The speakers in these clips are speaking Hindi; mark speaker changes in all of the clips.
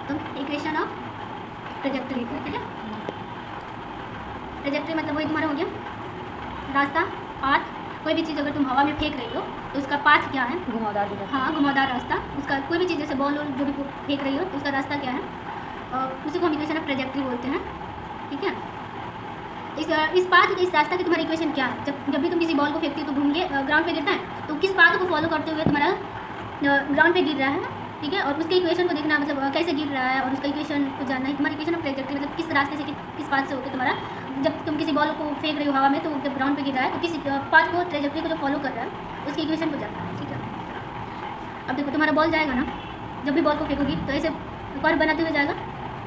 Speaker 1: तो इक्वेशन ऑफ ट्रेजेक्टरी, ठीक है। ट्रेजेक्टरी मतलब वही तुम्हारा हो गया रास्ता, पाथ। कोई भी चीज़ अगर तुम हवा में फेंक रही हो तो उसका पाथ क्या है,
Speaker 2: घुमावदार।
Speaker 1: हाँ घुमावदार रास्ता। उसका कोई भी चीज़ जैसे बॉल जो भी फेंक रही हो तो उसका रास्ता क्या है, उसी को हम इक्वेशन ऑफ ट्रेजेक्टरी बोलते हैं, ठीक है। इस पाथ इस रास्ता की तुम्हारी इक्वेशन क्या है। जब भी तुम किसी बॉल को फेंकती हो तो घूम के ग्राउंड पे गिरता है, तो किस पाथ को फॉलो करते हुए तुम्हारा ग्राउंड पे गिर रहा है, ठीक है। और उसके इक्वेशन को देखना, मतलब कैसे गिर रहा है और उसका इक्वेशन को जानना है। तुम्हारी इक्वेशन ऑफ ट्रेजेक्टरी मतलब किस रास्ते से किस पाथ से होकर तुम्हारा, जब तुम किसी बॉल को फेंक रही हो हवा में तो जब ग्राउंड पे गिर रहा है तो किस पाथ को, ट्रेजेक्टरी को जो फॉलो कर रहा है उसकी इक्वेशन को जानना है, ठीक है। अब देखो तुम्हारा बॉल जाएगा ना, जब भी बॉल को फेंकोगी तो ऐसे कर्व बनाते हुए जाएगा,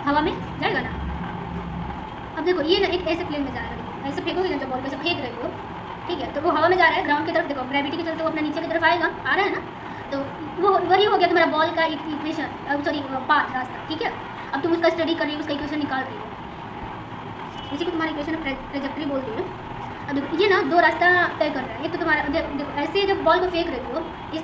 Speaker 1: हवा में जाएगा ना। अब देखो ये ना एक ऐसे प्लेन में जाएगा, ऐसे फेंकोगे ना, जब बॉल को ऐसे फेंक रही हो, ठीक है, तो वो हवा में जा रहा है ग्राउंड की तरफ। देखो ग्रेविटी के चलते वो अपना नीचे की तरफ आएगा, आ रहा है ना, तो वो वही हो गया तुम्हारा बॉल का इक्वेशन, सॉरी पाथ, रास्ता, ठीक है। अब तुम उसका स्टडी कर रही हो, उसका इक्वेशन निकाल रही हो, इसी को तुम्हारी इक्वेशन ऑफ ट्रेजेक्टरी बोलती है। अब देखो ये ना दो रास्ता तय कर रहा है। एक तो तुम्हारा देखो ऐसे जब बॉल को फेंक रही हो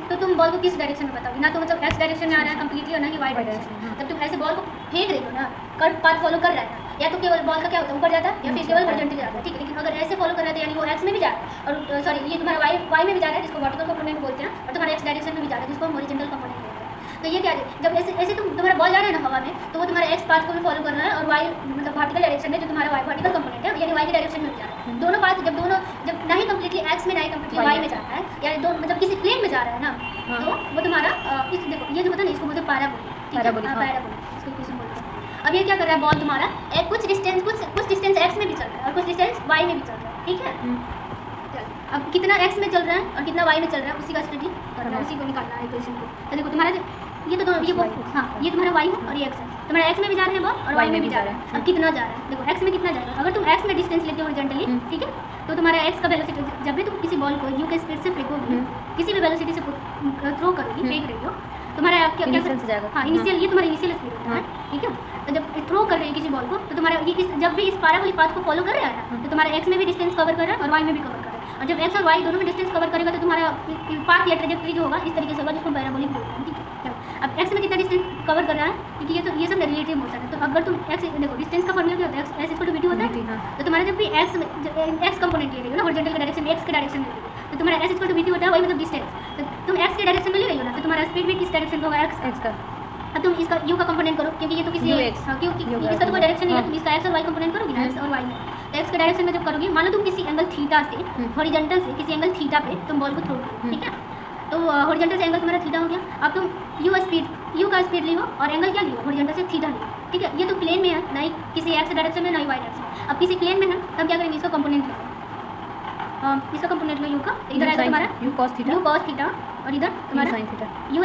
Speaker 1: तो तुम बॉल को किस डायरेक्शन में बताओगी, ना तो मतलब एक्स डायरेक्शन में आ रहा है कम्प्लीटली और ना ही वाई डायरेक्शन। जब तुम ऐसे बॉल को फेंक रही हो ना, कर्व पाथ फॉलो कर रहा है ना, या तो केवल बॉल का क्या होता है ऊपर जाता है या फिर केवल हॉरिजॉन्टली जाता है, ठीक है। लेकिन अगर ऐसे फॉलो कर रहा है यानी वो एक्स में भी जा रहा है, और सॉरी ये तुम्हारा वाई में भी जा रहा है जिसको वर्टिकल कंपोनेंट बोलते हैं, और तुम्हारा एक्स डायरेक्शन में भी जा रहा है जिसको हम हॉरिजॉन्टल कंपोनेंट बोलते हैं। तो ये क्या है, जब ऐसे तुम्हारा बॉल जा रहा है ना हवा में, तो वो तुम्हारा एक्स पाथ को भी फॉलो कर रहा है और वाई मतलब वर्टिकल डायरेक्शन में जो तुम्हारा वाई वर्टिकल कंपोनेंट है यानी वाई की डायरेक्शन में जा रहा है। दोनों पाथ जब ना ही कम्प्लीटली एक्स में ना ही कम्प्लीटली वाई में जाता है, यानी दो मतलब किसी प्लेन में जा रहा है ना, तो वो तुम्हारा देखो ये जो होता है ना, इसको बोलते हैं पैराबोलिक, ठीक है, पैराबोलिक इसको क्वेश्चन बोलते हैं। अब ये क्या कर रहा है, बॉल तुम्हारा कुछ डिस्टेंस एक्स में भी चल रहा है और कुछ डिस्टेंस वाई में भी चल रहा है, ठीक है। अब कितना एक्स में चल रहा है और कितना वाई में चल रहा है उसी का स्टडी करना है, उसी को निकालना है इक्वेशन को। तो देखो तुम्हारा ये तो ये हाँ ये तुम्हारा वाई है और ये एक्स है, तुम्हारा एक्स में भी जा रहे हैं बॉल और वाई में भी जा रहा है। अब कितना जा रहा है, देखो एक्स में कितना जाएगा, अगर तुम एक्स में डिस्टेंस लेते हो हॉरिजॉन्टली, ठीक है, तो तुम्हारा एक्स का वेलोसिटी, जब भी तुम किसी बॉल को यू के स्पीड से फेंकोगी, किसी भी वेलोसिटी से थ्रो करोगी, फेंक रही हो, तुम्हारा क्या जाएगा, हाँ इनिशियल, ये तुम्हारा इनिशियल स्पीड होता है, ठीक है। तो जब थ्रो कर रहे हैं किसी बॉल को तो तुम्हारा ये जब भी इस पैराबोलिक पाथ को फॉलो कर रहा है ना, तो तुम्हारा एक्स में भी डिस्टेंस कवर कर रहा है और वाई में भी कवर कर रहा है। और जब एक्स और वाई दोनों में डिस्टेंस कवर करेगा तो तुम्हारा पाथ या ट्रेजेक्टरी जो होगा इस तरीके से होगा जिसको पैराबोलिक बोलते हैं, ठीक है। अब एक्स में कितना डिस्टेंस कवर कर रहा है, क्योंकि ये सब रिलेटिव मोशन है। तो अगर तुम एक्स देखो डिस्टेंस का फॉर्मूला क्या होता है, एक्स इक्वल टू वी2 होता है। तो तुम्हारा जब भी एक्स कंपोनेंट ले रही हो ना हॉरिजॉन्टल के डायरेक्शन में, एक्स के डायरेक्शन में, तो तुम्हारा एक्स इक्वल टू वी2 होता है, वही मतलब डिस्टेंस। तो तुम एक्स के डायरेक्शन में ले रही हो ना, तो तुम्हारा स्पीड भी किस डायरेक्शन का होगा, एक्स का। अब तुम इसका यू का कंपोनेंट करो, क्योंकि ये तो किसी क्योंकि इसका तो कोई डायरेक्शन नहीं है, तुम इसका एक्स और वाई कंपोनेंट करोगी ना, एक्स और वाई में। तो एक्स के डायरेक्शन में जब करोगी, मान लो तुम किसी एंगल थीटा से, हॉरिजॉन्टल से किसी एंगल थीटा पे तुम बॉल को थ्रो करो, ठीक है। तो हॉरिजॉन्टल से एंगल तुम्हारा थीटा हो गया। अब तुम यू का स्पीड लियो और एंगल क्या लियो, हॉरिजॉन्टल से थीटा लियो, ठीक है। ये तो प्लेन में है, ना ही किसी एक्स डायरेक्शन में ना ही वाई डायरेक्शन। अब किसी प्लेन में है तब क्या करेंगे, इसका कंपोनेंट लो, इसका कंपोनेंट लो यू का, इधर आएगा तुम्हारा यू कॉस थीटा और इधर तुम्हारा साइन थीटा, यू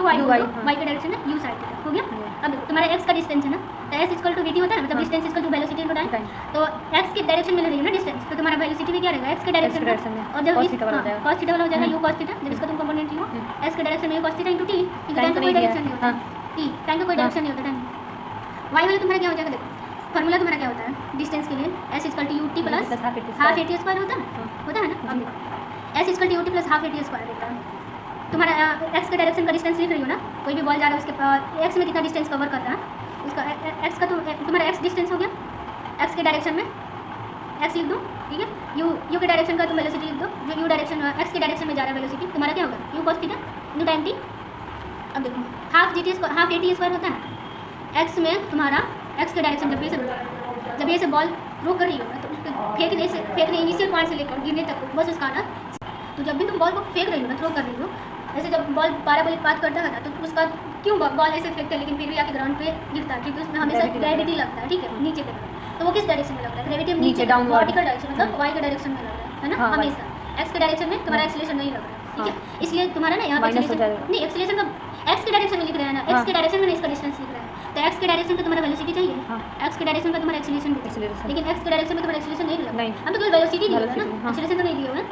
Speaker 1: वाई के डायरेक्शन में यू साइन थीटा हो गया। अब देखो तुम्हारा एक्स का डिस्टेंस है ना, तो एस इक्वल टू वी होता है, मतलब distance equal to velocity into time. तो एक्स के डायरेक्शन में ले रही है ना डिस्टेंस, तो तुम्हारा वेलोसिटी भी क्या रहेगा, एक्स के डायरेक्शन में। और जब cos थीटा वाला हो जाएगा यू cos थीटा, जब इसका तुम कंपोनेंट लियो एक्स के डायरेक्शन में cos थीटा इनटू टी, क्योंकि टाइम का कोई डायरेक्शन नहीं होता, टी टाइम का कोई डायरेक्शन नहीं होता टाइम। वाई वाला तुम्हारा क्या हो जाएगा, देखो फार्मूला तुम्हारा क्या होता है डिस्टेंस के लिए, s equal to u t plus half a t square होता है ना। अब s equal to u t plus half a t square होता है। तुम्हारा एक्स के डायरेक्शन का डिस्टेंस लिख रही हो ना, कोई भी बॉल जा रहा है उसके एक्स में कितना डिस्टेंस कवर कर रहा है, उसका एक्स का तुम्हारा एक्स डिस्टेंस हो गया, एक्स के डायरेक्शन में एक्स लिख दो, ठीक है। यू के डायरेक्शन का तुम वेलोसिटी लिख दो, जो यू डायरेक्शन एक्स के डायरेक्शन में जा रहा है वेलोसिटी, तुम्हारा क्या होगा you cos theta into time T. अब देखो हाफ ए टी स्क्वायर होता है एक्स में, तुम्हारा एक्स के डायरेक्शन जब ये से बॉल थ्रो कर रही हो ना, तो उसको फेंकने इनिशियल पॉइंट से लेकर गिरने तक बस उसका ना, तो जब भी तुम बॉल को फेंक रही हो ना, थ्रो कर रही हो, जैसे जब बॉल पैराबोलिक पाथ करता है ना, तो उसका क्यों बॉल ऐसे फेंकते हैं लेकिन फिर भी आके ग्राउंड पे गिरता है, क्योंकि उसमें हमेशा ग्रेविटी लगता है, ठीक है, नीचे पे। तो वो किस डायरेक्शन में लग रहा है, ग्रेविटी नीचे वर्टिकल डायरेक्शन, मतलब वाई के डायरेक्शन में लग रहा है ना हमेशा। एक्स के डायरेक्शन में तुम्हारा एक्सीलरेशन नहीं लग रहा है, ठीक है। इसलिए तुम्हारा ना यहाँ नहीं एक्सीलरेशन का एक्स के डायरेक्शन में लिख रहे हैं ना, एक्स के डायरेक्शन में इसका डिस्टेंस लिख रहा है, तो एक्स के डायरेक्शन का तुम्हारा वेलोसिटी चाहिए, एक्स के डायरेक्शन का तुम्हारा एक्सीलरेशन भी चाहिए, लेकिन एक्स के डायरेक्शन में तुम्हारा एक्सीलरेशन नहीं लगा, हम तो केवल वेलोसिटी दिया ना, एक्सीलरेशन तो नहीं दिया ना।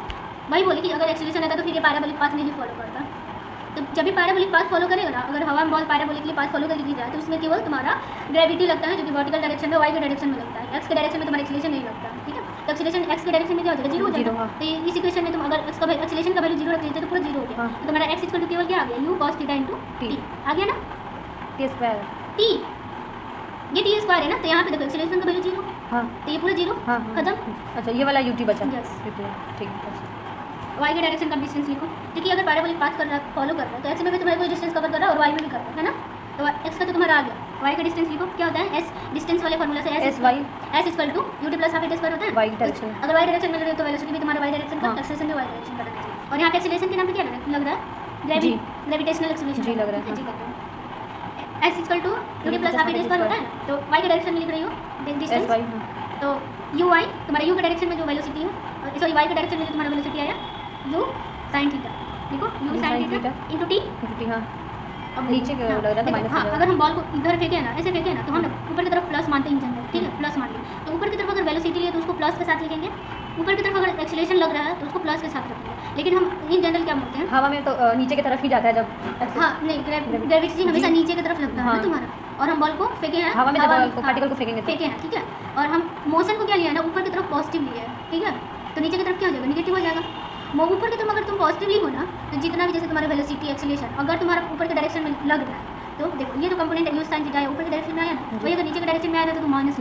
Speaker 1: वही बोले कि अगर एक्सीलरेशन रहता तो फिर ये पैराबोलिक पाथ नहीं फॉलो करता। तो जब भी पैराबोलिक पाथ फॉलो करेगा ना, अगर हवा में बॉल पैराबोलिकली पाथ फॉलो करके गिर जाए तो उसमें केवल तुम्हारा ग्रेविटी लगता है, जो कि वर्टिकल डायरेक्शन में वाई के डायरेक्शन में लगता है, एक्स के डायरेक्शन में तुम्हारा एक्सीलरेशन नहीं लगता, ठीक है। तो एक्सीलरेशन एक्स के डायरेक्शन में क्या हो जाएगा, जीरो हो जाएगा। तो इस इक्वेशन में तुम अगर एक्स का एक्सीलरेशन का वैल्यू जीरो रख देते तो पूरा जीरो हो गया। तो तुम्हारा एक्स इक्वल टू केवल क्या आ गया, u cos theta into t आ गया ना, टी स्क्वायर टी ये टी स्क्वायर है ना, तो यहाँ पे देखो एक्सेलरेशन का वैल्यू 0,
Speaker 2: हाँ
Speaker 1: तो ये पूरा 0
Speaker 2: हाँ
Speaker 1: खत्म।
Speaker 2: अच्छा ये वाला यूटी बचा।
Speaker 1: Yes.
Speaker 2: ठीक है।
Speaker 1: वाई के डायरेक्शन का डिस्टेंस लिखो, क्योंकि अगर पैराबोलिक पाथ कर रहा है फॉलो कर रहा है तो एक्स में भी तुम्हारा कोई डिस्टेंस कवर कर रहा है और वाई में भी कर रहा है ना, तो एक्स का तो तुम्हारा आ गया, वाई का डिस्टेंस लिखो क्या होता है, एस डिस्टेंस वाले फार्मूला से
Speaker 2: s y
Speaker 1: s equal to u t plus half a square होता है।
Speaker 2: वाई डायरेक्शन,
Speaker 1: अगर वाई डायरेक्शन में लग रही है तो वेलोसिटी भी तुम्हारा वाई डायरेक्शन का,
Speaker 2: हाँ।
Speaker 1: एक्सेलरेशन भी वाई डायरेक्शन का रहना चाहिए। और यहाँ पे एक्सेलरेशन के नाम पे क्या लग रहा है,
Speaker 2: जी।
Speaker 1: ग्रेविटेशनल एक्सेलरेशन
Speaker 2: जी लग रहा है,
Speaker 1: जी करते हैं। S equal to u t plus half a square होता है ना, तो वाई के डायरेक्शन में लिख रही हो
Speaker 2: एस
Speaker 1: डिस्टेंस,
Speaker 2: वाई
Speaker 1: तो यू वाई तुम्हारा यू के डायरेक्शन में जो वेलोसिटी है, सॉरी वाई के डायरेक्शन में जो तुम्हारा वेलोसिटी आया यू साइन थीटा, देखो you sine theta into T.
Speaker 2: हाँ अब नीचे लग रहा है तो माइनस।
Speaker 1: हाँ अगर हम बॉल को इधर फेंके ना, ऐसे फेंके ना, तो हम ऊपर की तरफ प्लस मानते हैं इन जनरल, ठीक है प्लस मान लिए, तो ऊपर की तरफ अगर वेलोसिटी लिए तो उसको प्लस के साथ लिखेंगे, ऊपर की तरफ अगर एक्सेलरेशन लग रहा है तो उसको प्लस के साथ रखेंगे। लेकिन हम इन जनरल क्या बोलते हैं,
Speaker 2: हवा में तो नीचे की तरफ ही जाता है जब
Speaker 1: हाँ नहीं ग्रेविटी हमेशा नीचे की तरफ लगता है
Speaker 2: हाँ।
Speaker 1: ना तुम्हारा, और हम बॉल को फेंके हैं
Speaker 2: हवा में जब
Speaker 1: हाँ,
Speaker 2: पार्टिकल को फेंकेंगे तो
Speaker 1: फेंके हैं, ठीक है, और हम मोशन को क्या लिया है ना, ऊपर की तरफ पॉजिटिव लिया है, ठीक है, तो नीचे की तरफ क्या हो जाएगा, निगेटिव हो जाएगा। ऊपर की तरफ अगर तुम पॉजिटिवली हो ना, तो जितना भी जैसे तुम्हारा वेलोसिटी एक्सेलरेशन अगर तुम्हारा ऊपर के डायरेक्शन में लग रहा है, तो देखो ये जो कंपोनेंट है यूज साइन थीटा है ऊपर के डायरेक्शन में आया ना, वही अगर नीचे के डायरेक्शन में आया था तो माइनस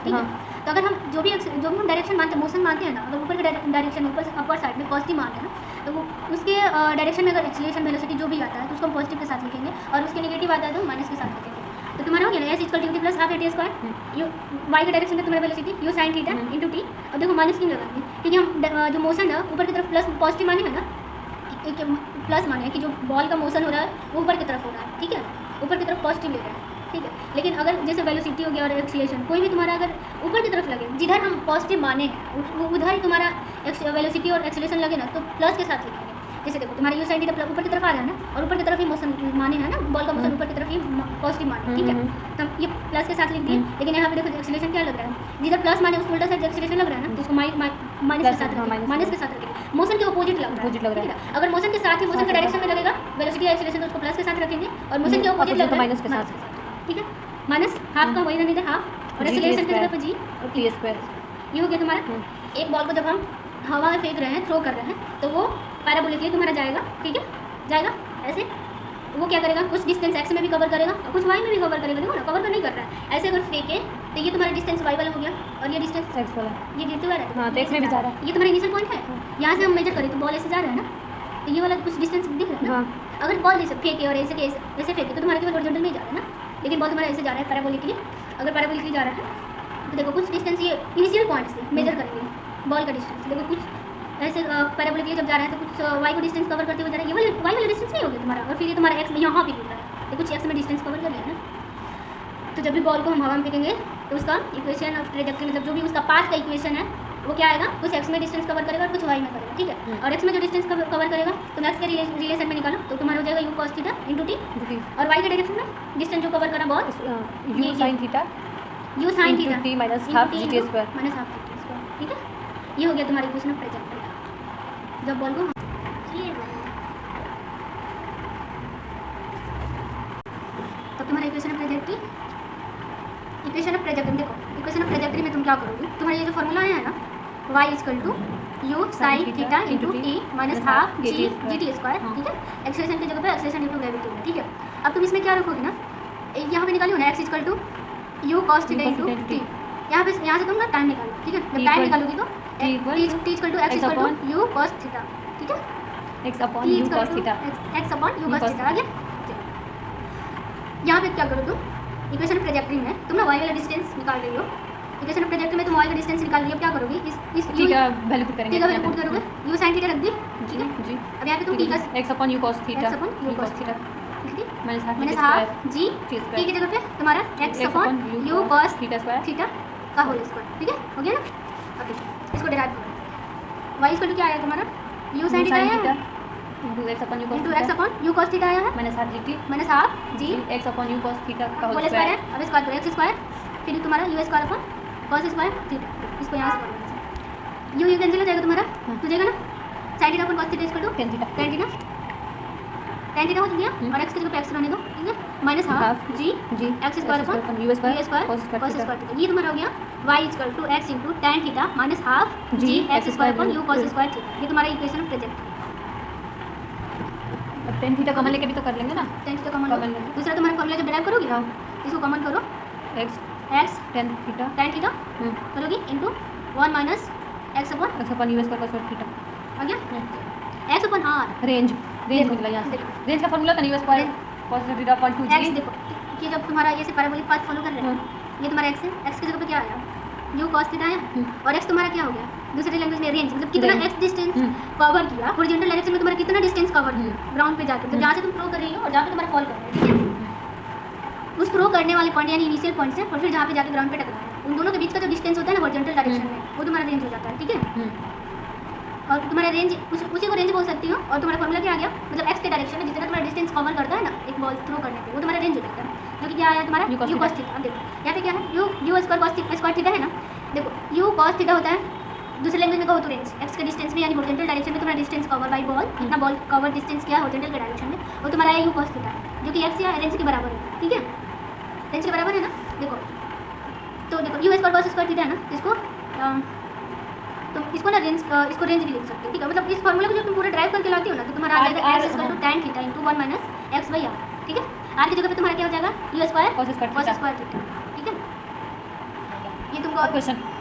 Speaker 1: ठीक है। तो अगर हम जो भी हम डायरेक्शन मानते हैं, मोशन मानते हैं ना, अगर ऊपर के डायरेक्शन ऊपर से अपर साइड में पॉजिटिव मानते हैं ना, तो वो उसके डायरेक्शन में अगर एक्सेलरेशन वेलोसिटी जो भी आता है तो उसको हम पॉजिटिव के साथ लिखेंगे, और उसके नेगेटिव आता है तो माइनस के साथ लिखेंगे। तो तुम्हारा हो गया ना s equal to t plus half a t square, u y के डायरेक्शन में तुम्हारा velocity u sine theta into t. अब देखो माइनस क्यों लगाएंगे, क्योंकि हम जो मोशन है ऊपर की तरफ प्लस पॉजिटिव माने है ना, प्लस माने है कि जो बॉल का मोशन हो रहा है वो ऊपर की तरफ हो रहा है, ठीक है, ऊपर की तरफ पॉजिटिव ले रहा है, ठीक है। लेकिन अगर जैसे वेलोसिटी हो गया और एक्सीलरेशन कोई भी तुम्हारा अगर ऊपर की तरफ लगे, जिधर हम पॉजिटिव माने हैं उधर ही तुम्हारा वेलोसिटी और एक्सीलरेशन लगे ना, तो प्लस के साथ लिखेंगे। जैसे देखो तुम्हारा यू साइन थीटा ऊपर की तरफ आ रहा है ना, और ऊपर की तरफ ही मोशन माने है ना, बॉल का मोशन ऊपर की तरफ ही पॉजिटिव माने, ठीक है, तो हम ये प्लस के साथ लिख दिए। लेकिन यहाँ पे देखो एक्सीलरेशन क्या लग रहा है, जिधर प्लस माने उसको उल्टा साइड एक्सीलरेशन लग रहा है ना, तो उसको माइनस के साथ माइनस के साथ रखेंगे, मोशन के अपोजिट लग रहा है। अगर मोशन के साथ ही मोशन के डायरेक्शन में लगेगा वेलोसिटी या एक्सीलरेशन, तो उसको प्लस के साथ रखेंगे, और मोशन के अपोजिट लग रहा है
Speaker 2: माइनस के साथ,
Speaker 1: ठीक है। माइनस हाफ का वही रहने दे हाफ, और एक्सीलरेशन की जगह पे जी
Speaker 2: और टी स्क्वायर।
Speaker 1: ये हो गया तुम्हारा। एक बॉल को जब हम हवा में फेंक रहे हैं, थ्रो कर रहे हैं, तो वो पैराबोलिकली तुम्हारा जाएगा, ठीक है, जाएगा ऐसे, वो क्या करेगा, कुछ डिस्टेंस एक्स में भी कवर करेगा और कुछ वाई में भी कवर करेगा, देखो ना कवर तो नहीं कर रहा है, ऐसे अगर फेंके तो ये तुम्हारा डिस्टेंस वाई वाला हो गया, और ये डिस्टेंस
Speaker 2: एक्स वाला,
Speaker 1: ये गिरते हुआ रहता है,
Speaker 2: हाँ तो एक्स में भी जा रहा है,
Speaker 1: ये तुम्हारा इनिशियल पॉइंट है, यहाँ से हम मेजर करें तो बॉल ऐसे जा रहा है ना, तो ये वाला कुछ डिस्टेंस दिख रहा है ना।
Speaker 2: हाँ
Speaker 1: अगर बॉल जैसे फेंके और ऐसे फेंके तो तुम्हारा केवल हॉरिजॉन्टल में ही जा रहा है ना, लेकिन बॉल तुम्हारा ऐसे जा रहा है पैराबोलिकली। अगर पैराबोलिकली जा रहा है तो देखो कुछ डिस्टेंस ये इनिशियल पॉइंट से मेजर करेंगे बॉल का डिस्टेंस, देखो कुछ ऐसे पैराबोलिकली जब जा रहा है तो कुछ वाई को डिस्टेंस कवर करते हुए जा रहा है, ये वाई वाला डिस्टेंस नहीं हो गया तुम्हारा, और फिर ये तुम्हारा एक्स में यहाँ भी गिर रहा है, तो कुछ एक्स में डिस्टेंस कवर कर लिया ना। तो जब भी बॉल को हम हवा में फेंकेंगे तो उसका इक्वेशन ऑफ ट्रेजेक्टरी, मतलब जो भी उसका पाथ का इक्वेशन है वो क्या आएगा, कुछ एक्स में डिस्टेंस कवर करेगा और कुछ वाई में करेगा, ठीक है। और एक्स में जो डिस्टेंस कवर करेगा तो एक्स के रिलेशन में निकालो, तो तुम्हारा हो जाएगा you cos theta into T, और वाई के डायरेक्शन में डिस्टेंस जो कवर करा ball
Speaker 2: you sine theta
Speaker 1: you sine theta
Speaker 2: T minus half g t square,
Speaker 1: minus half g t square, ठीक है। ये हो गया तुम्हारा इक्वेशन ऑफ ट्रेजेक्टरी। जब बॉल को तब तुम्हारा equation of trajectory, equation of trajectory देखो, इक्वेशन ऑफ ट्रेजेक्टरी में तुम क्या करोगे, तुम्हारा ये जो फॉर्मूला है ना y equal to u sine theta into t minus half g t square, ठीक है। एक्सेलरेशन की जगह पे एक्सेलरेशन ड्यू टू ग्रेविटी है, ठीक है। अब तुम इसमें क्या रखोगे ना, यहाँ पे निकालो ना x equal to u cos theta into t, यहाँ से तुम ना टाइम निकालो, ठीक है। जब टाइम निकालोगी तो t equal to x equal to u cos theta, ठीक है,
Speaker 2: x upon u cos theta,
Speaker 1: x upon u cos theta आ गया। यहाँ पे क्या करो तुम, इक्वेशन ऑफ ट्रेजेक्टरी में तुम ना वाई वाला डिस्टेंस निकाल रही हो, इक्वेशन ऑफ ट्रेजेक्टरी में तुम वाई का डिस्टेंस निकाल रही हो, क्या करोगी इस
Speaker 2: टी का वैल्यू पुट करेंगे,
Speaker 1: टी का वैल्यू पुट करोगे, यू साइन थीटा रख दी, ठीक है
Speaker 2: जी।
Speaker 1: अब यहाँ पे तुम टी का
Speaker 2: x upon u cos theta,
Speaker 1: x upon u cos theta, ठीक है,
Speaker 2: minus
Speaker 1: half g
Speaker 2: T
Speaker 1: T की जगह पे तुम्हारा x upon u cos
Speaker 2: theta square,
Speaker 1: theta का होल स्क्वायर, ठीक है, हो गया ना। ओके इसको डिराइव करो, वाई इक्वल टू क्या आया तुम्हारा, यू साइन थीटा आया
Speaker 2: into x upon u
Speaker 1: into x upon u cos theta आया है
Speaker 2: minus half g t
Speaker 1: minus half g
Speaker 2: x upon u cos theta का
Speaker 1: होल
Speaker 2: होल
Speaker 1: स्क्वायर
Speaker 2: स्क्वायर,
Speaker 1: है। अब स्क्वायर करो एक्स स्क्वायर, फिर तुम्हारा u square upon cos square theta, इसको यहाँ से करो, यू कैंसिल हो जाएगा तुम्हारा, हो जाएगा ना, sine theta upon cos theta equal to
Speaker 2: tan theta
Speaker 1: हो गया, और एक्स की जगह पे एक्स रहने दो, ठीक है, minus half g x square upon
Speaker 2: u square
Speaker 1: cos square theta, ये तुम्हारा हो गया y equal to x into tan theta minus half
Speaker 2: g
Speaker 1: g x square upon u cos square theta, ये तुम्हारा इक्वेशन ऑफ ट्रेजेक्टरी।
Speaker 2: अब टेन थीटा कॉमन लेके भी तो कर लेंगे ना,
Speaker 1: tan थीटा कॉमन
Speaker 2: कॉमन लेंगे,
Speaker 1: दूसरा तुम्हारा फॉर्मूला जब डिराइव करोगे ना, इसको कॉमन करो,
Speaker 2: x
Speaker 1: x
Speaker 2: tan theta
Speaker 1: tan theta करोगी into 1 minus x upon
Speaker 2: x upon u square cos theta
Speaker 1: आ गया x upon r
Speaker 2: range range
Speaker 1: देखो,
Speaker 2: निकला यहाँ से
Speaker 1: देखो।
Speaker 2: रेंज का फॉर्मूला था u square cos theta upon 2
Speaker 1: x
Speaker 2: g
Speaker 1: देखो कि जब तुम्हारा ये से पैराबोलिक पाथ फॉलो कर रहे हैं ये तुम्हारा एक्स है एक्स की जगह पे क्या आया यू कॉस थीटा आया और एक्स तुम्हारा क्या हो गया दूसरी लैंग्वेज में रेंज मतलब कितना
Speaker 2: Range.
Speaker 1: एक्स डिस्टेंस कवर किया हॉरिजॉन्टल डायरेक्शन में तुम्हारा कितना डिस्टेंस कवर किया ग्राउंड पे जाकर तो जहाँ से तुम थ्रो कर रही हो और जहाँ पे तुम्हारा फॉल कर रहा है ठीक है उस थ्रो करने वाले पॉइंट यानी इनिशियल पॉइंट से और फिर जहाँ पे जाके ग्राउंड पे टकरा है उन दोनों के बीच का जो डिस्टेंस होता है ना हॉरिजॉन्टल डायरेक्शन में वो तुम्हारा रेंज हो जाता है ठीक है और तुम्हारा रेंज उसी को रेंज बोल सकती हो और तुम्हारा फॉर्मूला क्या आ गया मतलब एक्स के डायरेक्शन में जितना तुम्हारा डिस्टेंस कवर करता है ना एक बॉल थ्रो करने पे वो तुम्हारा रेंज हो जाता है जो कि क्या आया तुम्हारा
Speaker 2: U cos
Speaker 1: you cos theta अब देखो यहाँ पे क्या है यू स्क्वायर थीटा है ना देखो यू कॉस थीटा होता है दूसरे लैंग्वेज में कहो तो रेंज एक्स के डिस्टेंस में यानी हॉरिजॉन्टल डायरेक्शन में तुम्हारा डिस्टेंस कवर बाय बॉल कितना बॉल कवर डिस्टेंस किया हॉरिजॉन्टल के डायरेक्शन में वो तुम्हारा है यू कॉस थीटा जो कि एक्स या रेंज के बराबर है ठीक है रेंज के बराबर है ना देखो तो देखो यू स्क्वायर थीटा है ना इसको तो इसको ना रेंज इसको रेंज भी लिख सकते हो ठीक है मतलब इस फॉर्मूला को जब तुम पूरा ड्राइव करके लाती हो ना तो तुम्हारा आ जाएगा x equal to tan theta into 1 minus x by r ठीक है r की जगह पे तुम्हारा क्या हो जाएगा u square
Speaker 2: cos square
Speaker 1: cos
Speaker 2: theta
Speaker 1: square theta ठीक है ये तुमको
Speaker 2: क्वेश्चन